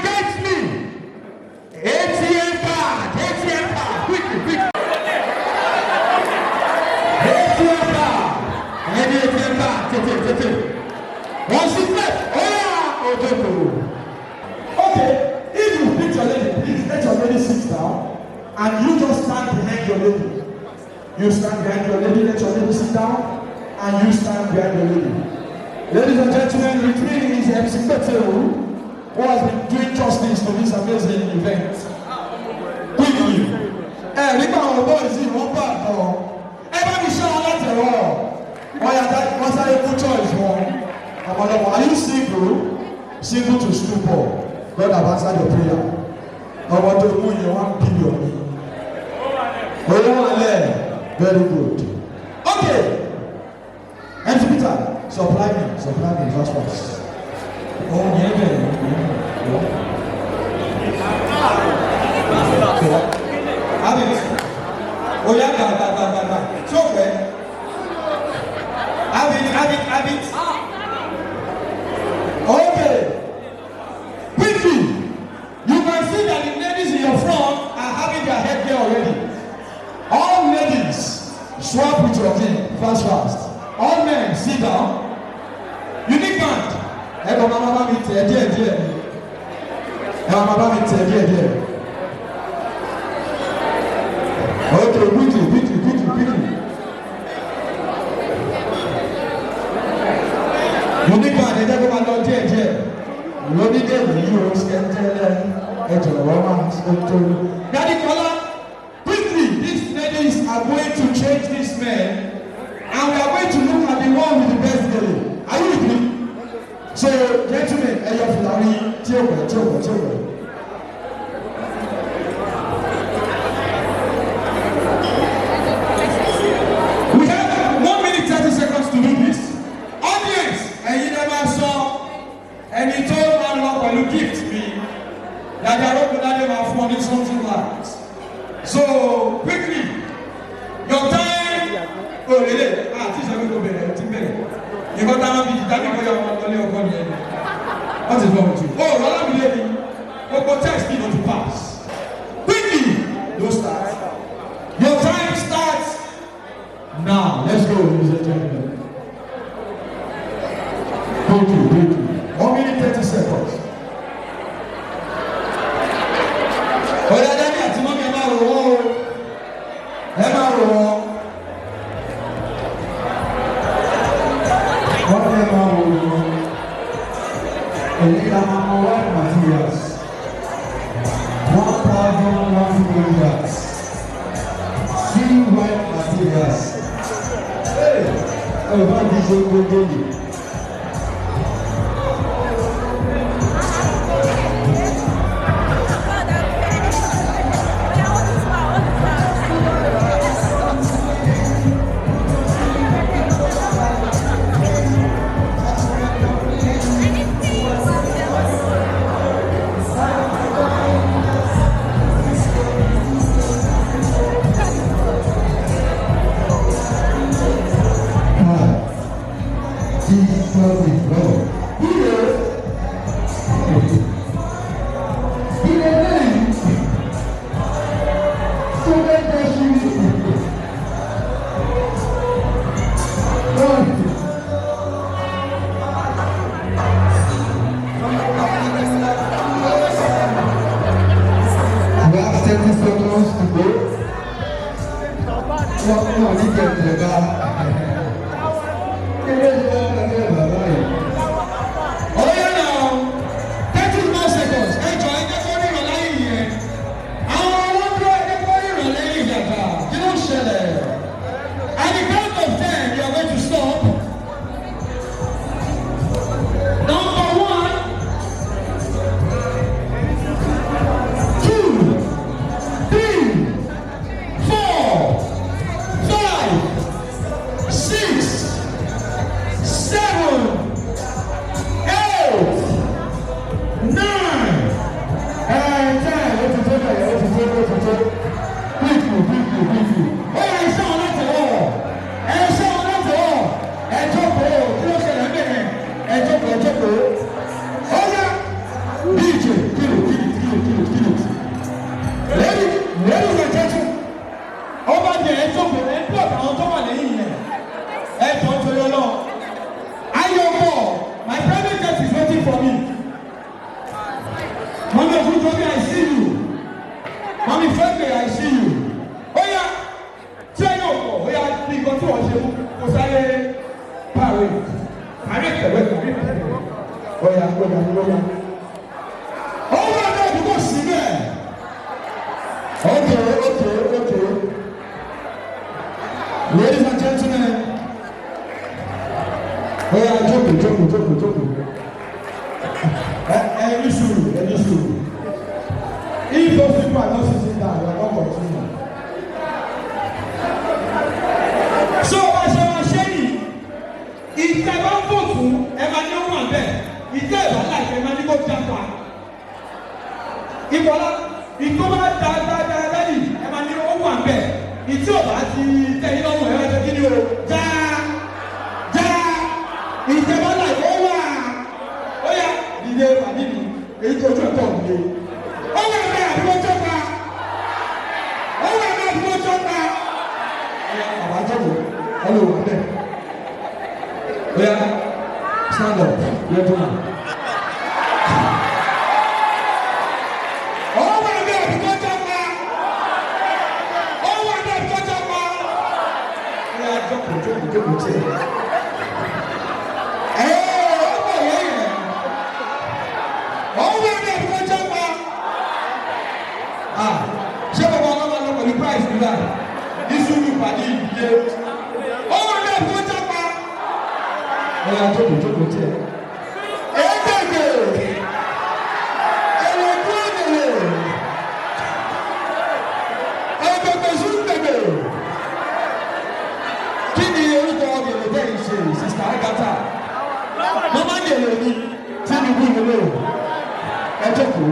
against me. ATM card, quickly, quickly. ATM card, any ATM card, take. Once it's left, okay, if you pick your lady, please let your lady sit down, and you just stand behind your lady. You stand behind your lady, let your lady sit down, and you stand behind your lady. Ladies and gentlemen, with me is MC Peteru, who has been doing justice to this amazing event. Quickly. Nígbà àwọn boys yìí wọ́n bá àtọ̀. Ẹ bá mi ṣe àwọn látẹ̀wọ̀. Wọ́n sáré fún choice wọn. Àmọ̀lọ́wọ́, are you single? Single to stupor. God have answered your prayer. Ọmọ tó mú yẹn $1 billion. Owó alẹ́, very good. Okay. MC Peter, supply me, just once. Oh, yeah. Have it. Oh, yeah, it's okay. Have it. Okay. Quickly, you can see that the ladies in your front are having their head there already. All ladies, swap with your team, fast. All men, sit down. Unique band. Mama mi tẹ̀ díẹ̀. Okay, quickly. Unique band, ẹ jẹ́ kó máa lọ díẹ̀. Lóní dèbò yìí o, skẹ́ńtẹ́lẹ̀, ẹ̀jọ̀ Roman, skẹ́ńtẹ́lẹ̀. Daddy Kola, quickly, these ladies are going to change this man, and we are going to look at the one with the best belly. Are you with me? So, gentlemen, ẹyọ fìlàrí tí ó wẹ̀. We have 1 minute 30 seconds to do this. Audience, ẹ̀yin ẹ máa sọ ẹni tó máa lọ pẹ̀lú gift mi. Dàdí Arókùnládé máa fún ọ ní something like. So, quickly, your time. Oh, really? Àti ìṣẹ́gun tó bẹ̀rẹ̀ ti bẹ̀rẹ̀. Ìkọ́ táwọn bíi ìdájọ́ ìkọ́ yà wọ́n lọ́lé ọkọ nìyẹn. What is wrong with you? Oh, Rola Biledi, Oko text me not to pass. Quickly, don't start. Your time starts now. Let's go, ladies and gentlemen. Thank you. 1 minute 30 seconds. Oya Daddy àti Mọ́mí ẹ máa rò wọ́n. White materials, 1,100. See white materials. Hey, what is your good? DJ, people are not sitting down, they are not continuing. So, ìtẹ̀ bá ń bò fún ẹ máa ní ọmọ àbẹ̀ ìtẹ̀ ìbálà ìfẹ́ máa ní kó jápa ìbọ̀lá ìtọ́ bá dáadáa lẹ́yìn ẹ máa ní ọmọ àbẹ̀ ìtí ọ̀bá ti tẹ̀yìn lọ́mọ ẹ máa tẹ́ kí ni o já ìtẹ̀ bálà ìfẹ́ wà ó yà ìdílé pàdé mi èyí tó ojú ẹ̀tọ́ òdìdé ó wà bẹ́ẹ̀ àdúgbò jọba ó wà bẹ́ẹ̀ àdúgbò jọba àbájọ́ ọlọ́wọ́ bẹ́ẹ̀. Yeah, stand up, gentlemen. Oh my God, touch up man! Oh my God, touch up man! Yeah, jump, chair. Hey, oh my God, touch up man! Ah, ṣé bàbá ọlọ́wọ́ lọ pẹ̀lú price nígbà? Ìṣúlù pàdé ìdílé. Oh my God, touch up man! Ọ̀la jókòó tiẹ̀. Èdèdè èlòkú èdèdè èdèdè súndèdè. Kí ni orúkọ ọ̀gẹ̀dẹ̀ bẹ́ẹ̀ ṣe sista Agatha? Mama gèlè ni Tinubu nílò. Ẹ jókòó.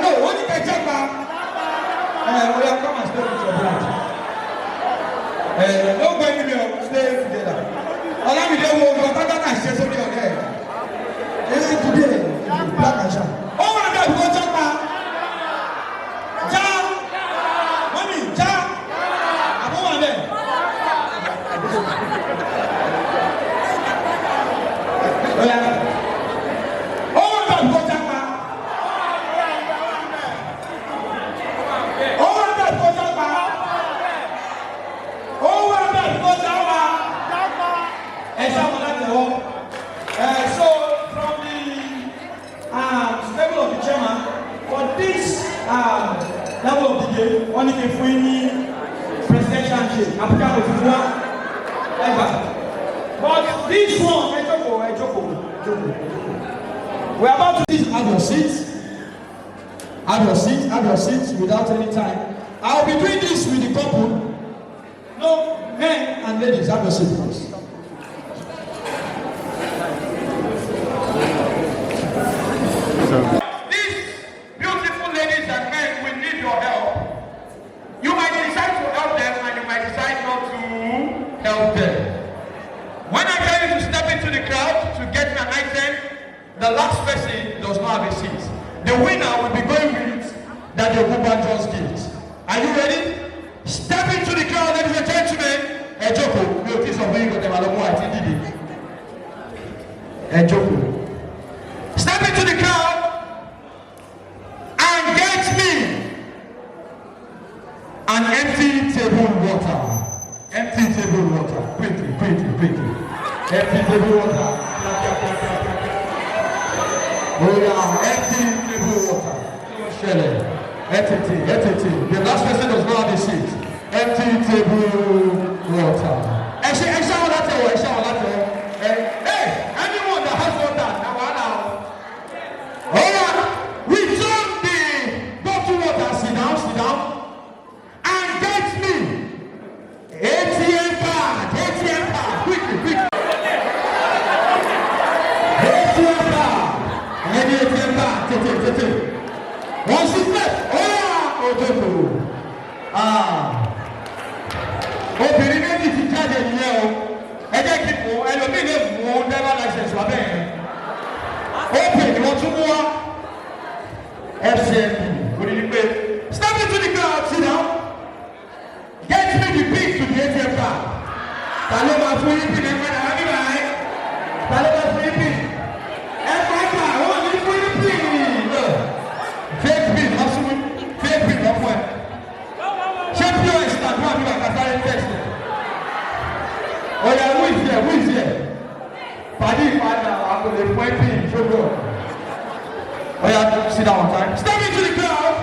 No, wọ́n ní kẹjẹ́ pa. Oya come and stay with your bride. No go anywhere, stay together. Olamide wo ọgbọ tágátà ṣe sórí ọ̀rẹ́ ẹ̀. Èsì today black and shine. Ó wà ní ẹ̀dùn ọjọ́ pa. Já mọ́mí já àbúrò rẹ̀. Ó wà ní ẹ̀dùn ọjọ́ pa. Ó wà ní ẹ̀dùn ọjọ́ pa. Ó wà ní ẹ̀dùn ọjọ́ pa. So from the stable of the chairman for this level of the game, one is for any presidential chair, applicant of ever. But this one, we are about to have your seats. Have your seats without any time. I'll be doing this with the couple. No, men and ladies, have your seat first. These beautiful ladies and men will need your help. You might decide to help them and you might decide not to help them. When I tell you to step into the crowd to get an item, the last person does not have a seat. The winner will be going with that the YORUBA just gives. Are you ready? Step into the crowd, ladies and gentlemen. Ejoko, we will of you got them along I think did it. Ejoko. Step into the crowd and get me an empty table water. Empty table water. Quickly. Empty table water. Oh yeah, empty table water. Empty. The last person does not have a seat. Empty table water. Hey, anyone that has water, now. Alright, we drink the bottled water. Sit down, and get me ATM card. Quickly. ATM card. Any ATM card. Take. One seat left. Obìnrin méjì ti jáde nìyẹn o. Ẹ jẹ́ kí mo ẹlòmíì lè mú driver license wá bẹ́ẹ̀ yẹn. Open ni wọ́n tún mú wá. FCMP kò ní ní pé step into the crowd, sit down. Get me the pin to the ATM card. Ta ló máa fún yín pin ẹ̀fọ́ náà nígbà yẹn? Ta ló máa fún yín pin? Ẹ̀fọ́ ẹ̀fọ́ àwọn ní fún yín pin. Fake pin wọ́n fún mi. Fake pin wọ́n fún ẹ. Ṣé POS náà fún àbí bàtà sáré text? Oya, who is here? Paddy, I'm going to point in. Show go. Oya, sit down one time. Step into the crowd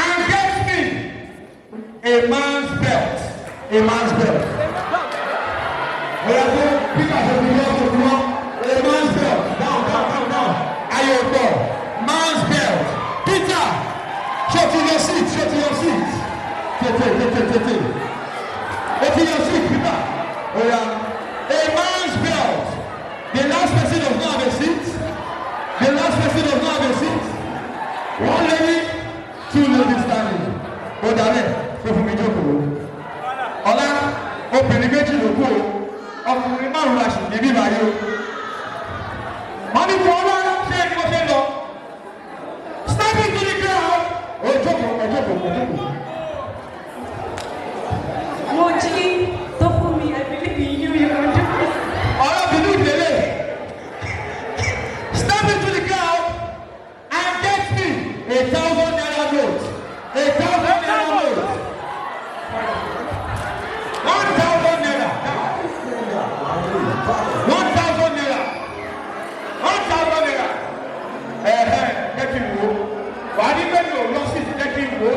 and get me a man's belt. Oya, go pick up the one. A man's belt. Down. Ayoko. Man's belt. Peter. jalẹ̀ tó fún mi jókòó. Ọlá obìnrin méjì ló kú o, ọkùnrin márùn-ún la sì ní bíbá yìí o. Wọ́n ní fún ọlá ṣé ẹni mo ṣe lọ. Stepping to the ground. Ó jókòó. Mo jí tó fún mi, I believe in you, you can do it. Ọlá bìlú ìdílé. Stepping to the ground and get me 1,000 naira note. 1,000 naira note. 1,000 naira. 1,000 naira. 1,000 naira. Jẹ́ kí n wo. Wà á ní bẹ́ẹ̀ ni ò lọ sí jẹ́ kí n wo.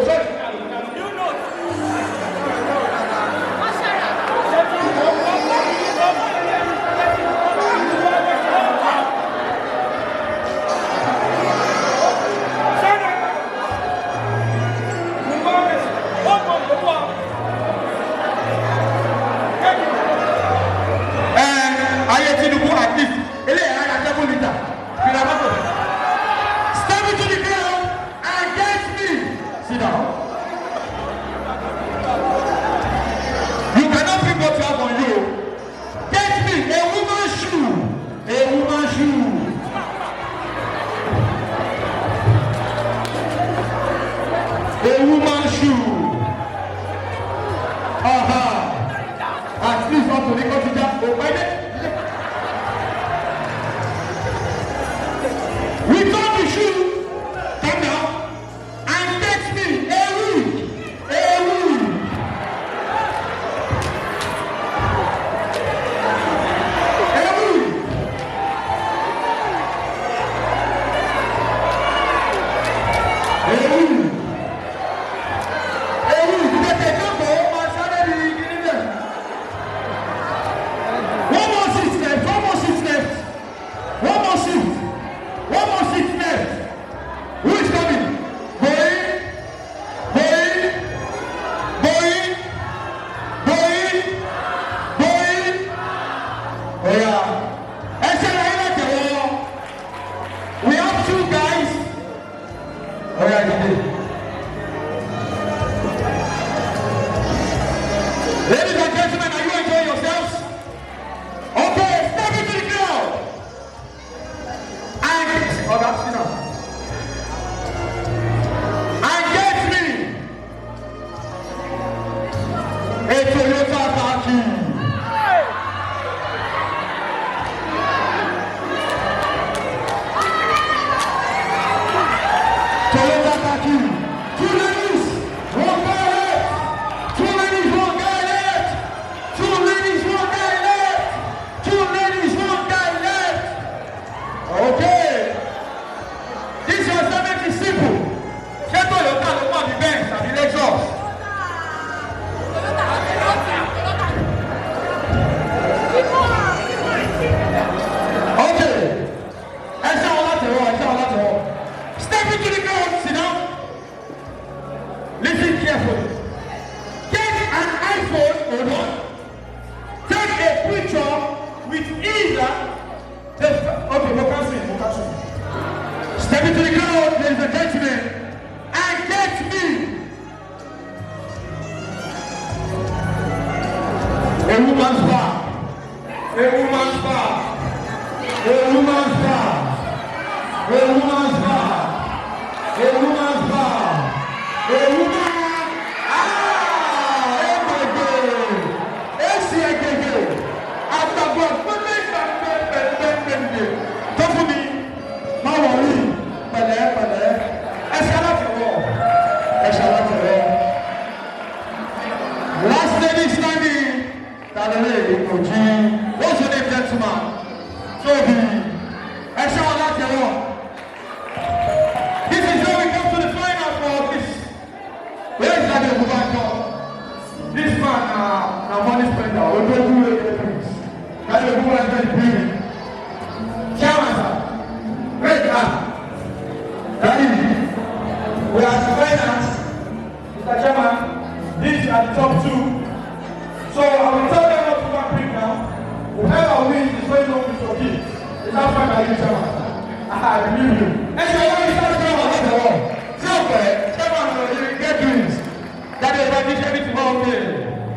jíṣẹ́ ní tiwọn òkè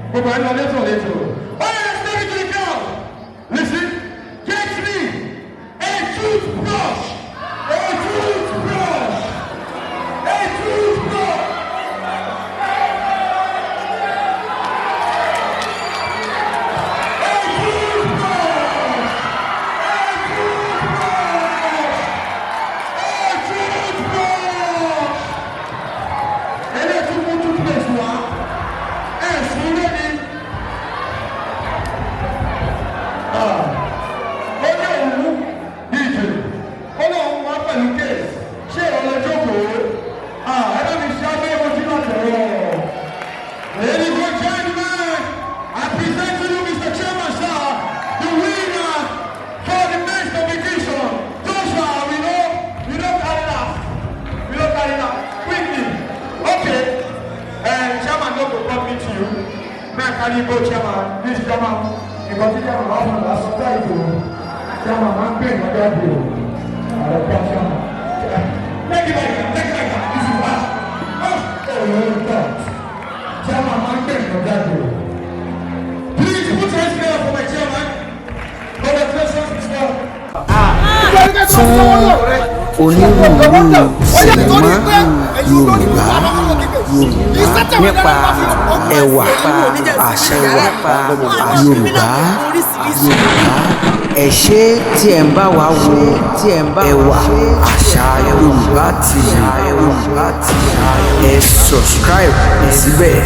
gbogbo ẹ̀ ń lọ létò létò. Oh yes, take it to the ground. Listen, get me a toothbrush. A toothbrush. A toothbrush. Go chairman, this chairman, because the chairman was on the supply to chairman, I'm paying for that bill. Chairman. Thank you, this is fast. Chairman, I'm paying for that bill. Please put your hands together for my chairman. Congratulations, Mr. Onírúurú sinimá Yorùbá nípa ẹwà àṣà Yorùbá ẹ ṣé tí ẹ ń bá wa wo ẹwà àṣà Yorùbá TV ẹ subscribe síbẹ̀.